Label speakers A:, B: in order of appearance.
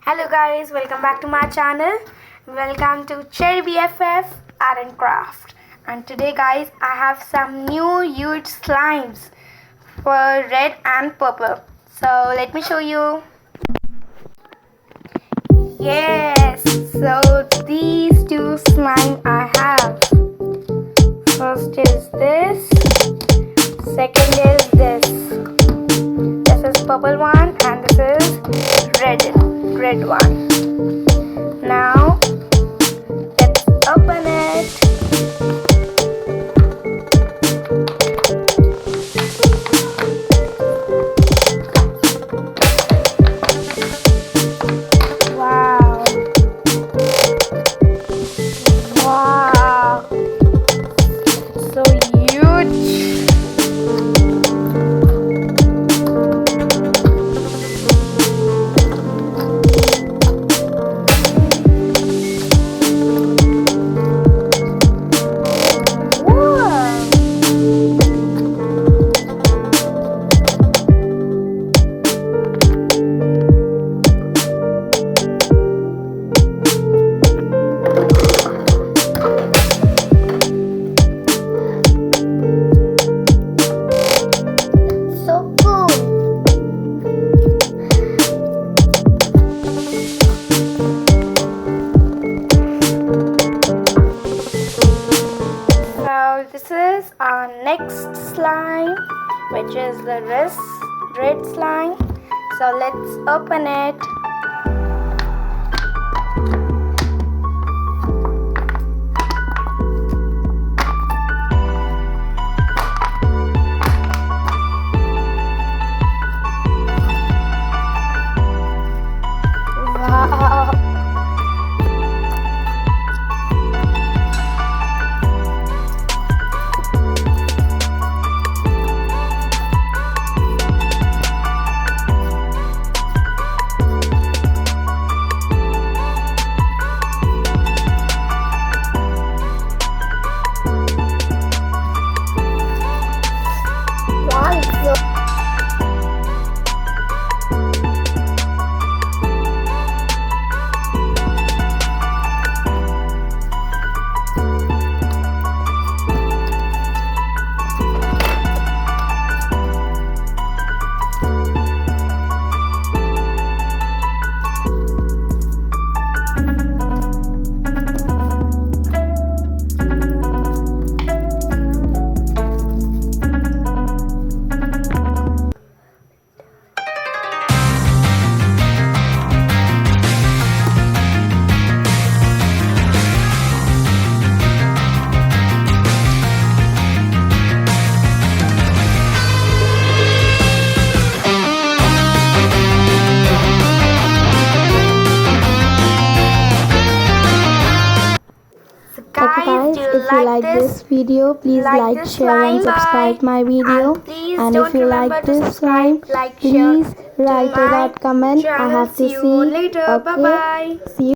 A: Hello guys, welcome back to my channel. Welcome to Cherry BFF Art and Craft. And today guys, I have some new huge slimes for red and purple. So let me show you. Yes, so these two slime I have. First is this. Second is this. This is purple one and this is red one. Now let's open it. Wow. Wow. So huge. This is our next slime, which is the red slime. So let's open it. Wow.
B: Guys, if you like this video, please like, share and subscribe my video. And if you like this slime, please write a comment. I have to see.
A: Later.
B: Okay,
A: Bye bye.
B: See you.